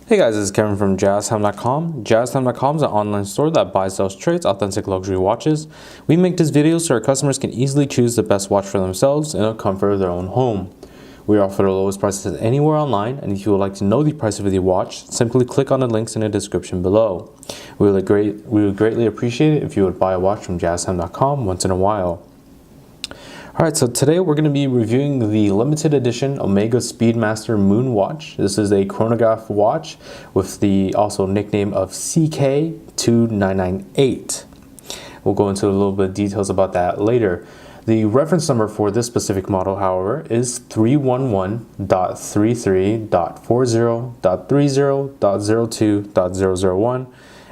Hey guys, this is Kevin from JazTime.com. JazTime.com is an online store that buys, sells, trades authentic luxury watches. We make this video so our customers can easily choose the best watch for themselves in the comfort of their own home. We offer the lowest prices anywhere online, and if you would like to know the price of the watch, simply click on the links in the description below. We would greatly appreciate it if you would buy a watch from JazTime.com once in a while. Alright, so today we're going to be reviewing the limited edition Omega Speedmaster Moonwatch. This is a chronograph watch with the also nickname of CK2998. We'll go into a little bit of details about that later. The reference number for this specific model, however, is 311.33.40.30.02.001,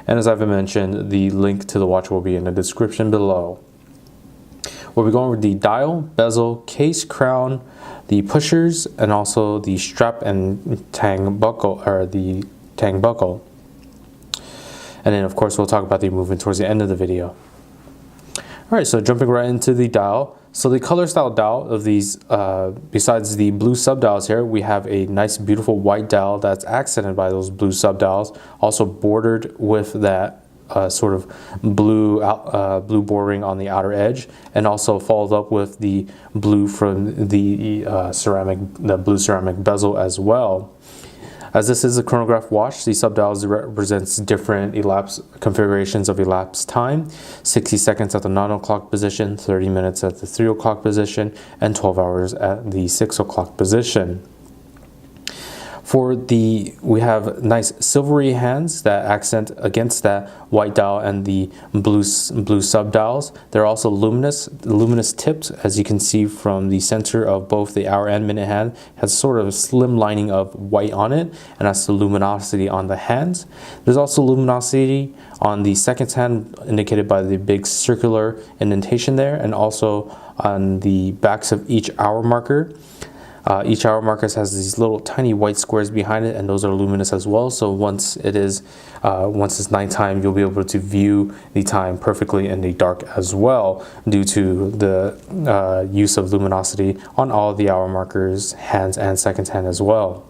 and as I've mentioned, the link to the watch will be in the description below. We'll be going over the dial, bezel, case, crown, the pushers, and also the strap and tang buckle, or the tang buckle. And then of course we'll talk about the movement towards the end of the video. Alright, so jumping right into the dial. So the color style dial of these, besides the blue subdials here, we have a nice beautiful white dial that's accented by those blue subdials, also bordered with that sort of blue bordering on the outer edge, and also followed up with the blue from the blue ceramic bezel as well. As this is a chronograph watch, the subdials represents different configurations of elapsed time: 60 seconds at the 9 o'clock position, 30 minutes at the 3 o'clock position, and 12 hours at the 6 o'clock position. We have nice silvery hands that accent against that white dial and the blue subdials. They're also luminous tipped, as you can see from the center of both the hour and minute hand. Has sort of a slim lining of white on it, and that's the luminosity on the hands. There's also luminosity on the second hand, indicated by the big circular indentation there, and also on the backs of each hour marker. Each hour marker has these little tiny white squares behind it, and those are luminous as well. So once it's nighttime, you'll be able to view the time perfectly in the dark as well, due to the use of luminosity on all of the hour markers, hands, and second hand as well.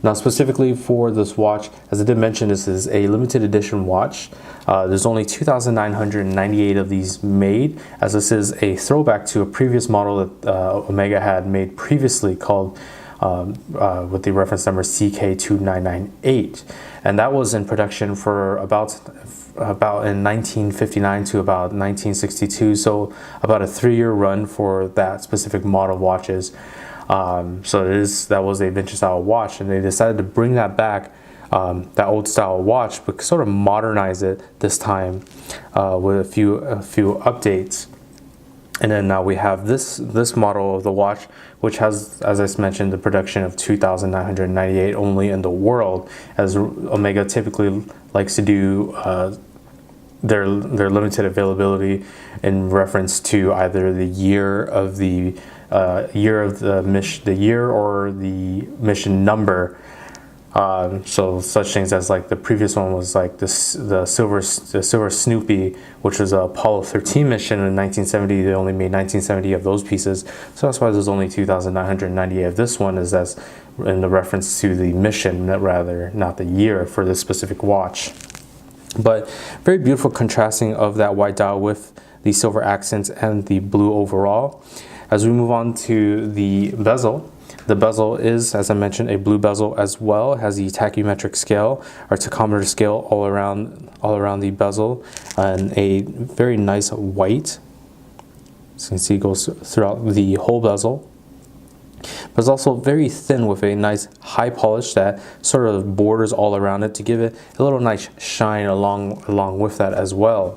Now, specifically for this watch, as I did mention, this is a limited edition watch. There's only 2,998 of these made, as this is a throwback to a previous model that Omega had made previously, called with the reference number CK2998, and that was in production for about in 1959 to about 1962. So about a 3-year run for that specific model of watches. That was a vintage style watch, and they decided to bring that back, that old style watch, but sort of modernize it this time with a few updates. And then now we have this model of the watch, which has, as I mentioned, the production of 2,998 only in the world, as Omega typically likes to do their limited availability in reference to either the year of the year or the mission number. So such things as, like, the previous one was like the silver Snoopy, which was a Apollo 13 mission in 1970. They only made 1970 of those pieces, so that's why there's only 2,998 of this one, is that's in the reference to the mission, rather not the year for this specific watch. But very beautiful contrasting of that white dial with the silver accents and the blue overall. As we move on to the bezel is, as I mentioned, a blue bezel as well. It has the tachymetric scale, or tachometer scale, all around the bezel, and a very nice white. As you can see, it goes throughout the whole bezel. But it's also very thin with a nice high polish that sort of borders all around it to give it a little nice shine along with that as well.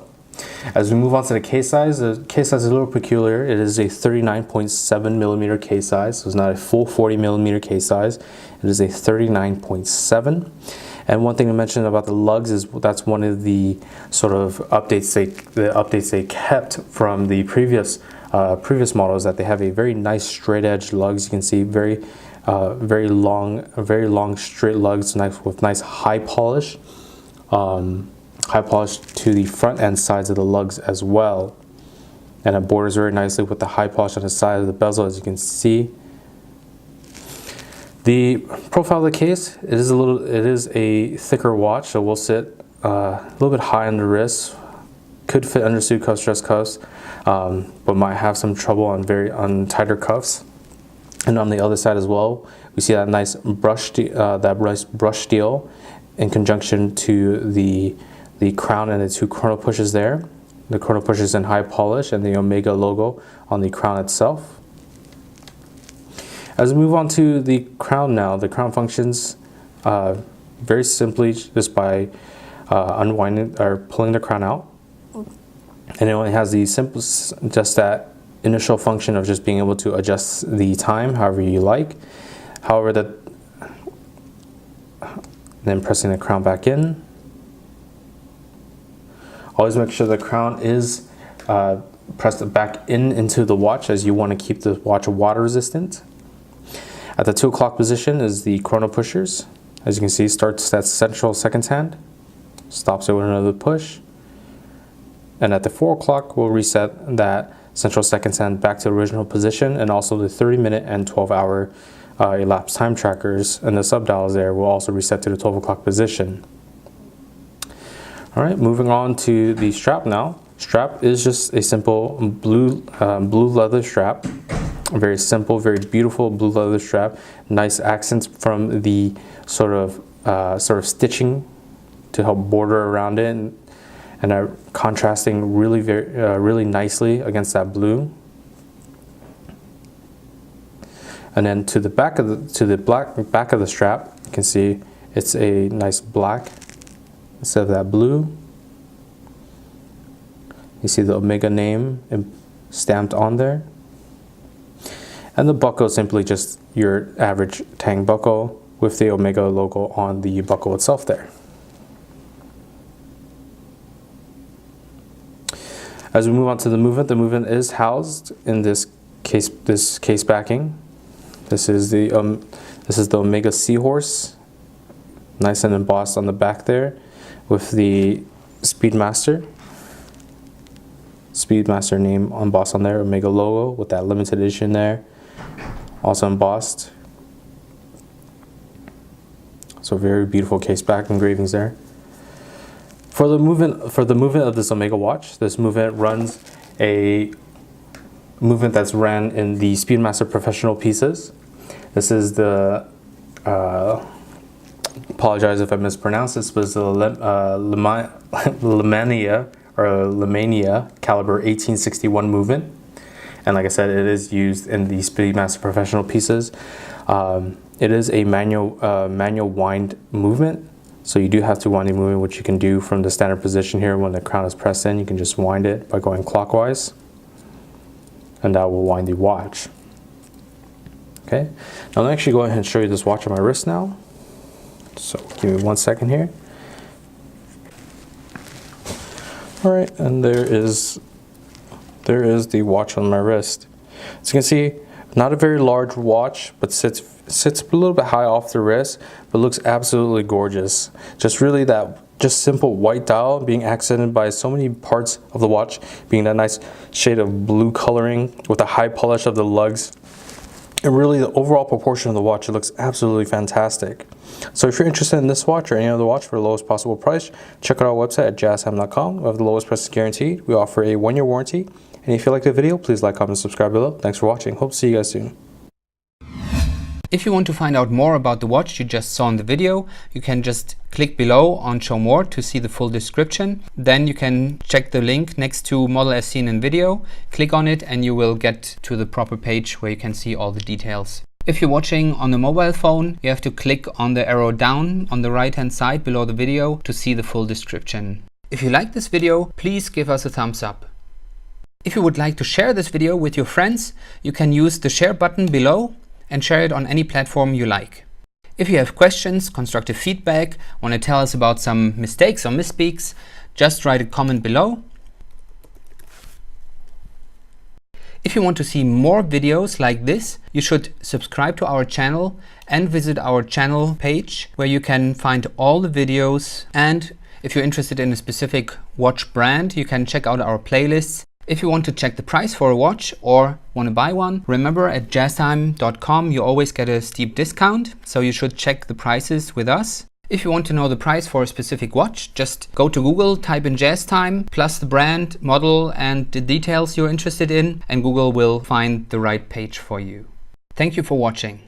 As we move on to the case size is a little peculiar. It is a 39.7 millimeter case size, so it's not a full 40 millimeter case size. It is a 39.7. And one thing to mention about the lugs is that's one of the sort of updates they kept from the previous models, that they have a very nice straight edge lugs. You can see very long straight lugs, with nice high polish. High polish to the front and sides of the lugs as well, and it borders very nicely with the high polish on the side of the bezel, as you can see. The profile of the case, it is a thicker watch, so will sit a little bit high on the wrist. Could fit under suit cuffs, dress cuffs, but might have some trouble on tighter cuffs. And on the other side as well, we see that nice brush steel in conjunction to the crown and the two chrono pushes there. The chrono pushes in high polish and the Omega logo on the crown itself. As we move on to the crown now, the crown functions very simply just by unwinding or pulling the crown out. And it only has the simple, just that initial function of just being able to adjust the time however you like. However, then pressing the crown back in. Always make sure the crown is pressed back into the watch, as you want to keep the watch water resistant. At the 2 o'clock position is the chrono pushers. As you can see, starts that central second hand, stops it with another push. And at the 4 o'clock, we'll reset that central second hand back to original position, and also the 30-minute and 12-hour elapsed time trackers and the subdials there will also reset to the 12 o'clock position. All right, moving on to the strap now. Strap is just a simple blue leather strap. A very simple, very beautiful blue leather strap. Nice accents from the sort of stitching to help border around it, and are contrasting really nicely against that blue. And then to the back of the strap, you can see it's a nice black instead of that blue. You see the Omega name stamped on there. And the buckle is simply just your average Tang buckle with the Omega logo on the buckle itself there. As we move on to the movement is housed in this case backing. This is the Omega Seahorse, nice and embossed on the back there, with the Speedmaster name embossed on there, Omega logo with that limited edition there, also embossed. So very beautiful case back engravings there. For the movement of this Omega watch, this movement runs a movement that's ran in the Speedmaster Professional pieces. This is the apologize if I mispronounced this, but it's the Lemania caliber 1861 movement. And like I said, it is used in the Speedmaster Professional pieces. It is a manual wind movement. So you do have to wind the movement, which you can do from the standard position here. When the crown is pressed in, you can just wind it by going clockwise, and that will wind the watch. Okay, now I'm actually go ahead and show you this watch on my wrist now. So give me 1 second here. All right, and there is the watch on my wrist. As you can see, not a very large watch, but sits a little bit high off the wrist, but looks absolutely gorgeous. Just simple white dial being accented by so many parts of the watch, being that nice shade of blue coloring with the high polish of the lugs. And really the overall proportion of the watch, it looks absolutely fantastic. So if you're interested in this watch or any other watch for the lowest possible price, check out our website at JazTime.com. We have the lowest price guaranteed. We offer a 1-year warranty. And if you like the video, please like, comment, subscribe below. Thanks for watching. Hope to see you guys soon. If you want to find out more about the watch you just saw in the video, you can just click below on Show More to see the full description. Then you can check the link next to model as seen in video, click on it, and you will get to the proper page where you can see all the details. If you're watching on a mobile phone, you have to click on the arrow down on the right hand side below the video to see the full description. If you like this video, please give us a thumbs up. If you would like to share this video with your friends, you can use the share button below and share it on any platform you like. If you have questions, constructive feedback, want to tell us about some mistakes or misspeaks, just write a comment below. If you want to see more videos like this, you should subscribe to our channel and visit our channel page where you can find all the videos. And if you're interested in a specific watch brand, you can check out our playlists If you want to check the price for a watch or want to buy one, remember at JazTime.com you always get a steep discount, so you should check the prices with us. If you want to know the price for a specific watch, just go to Google, type in JazTime, plus the brand, model and the details you're interested in, and Google will find the right page for you. Thank you for watching.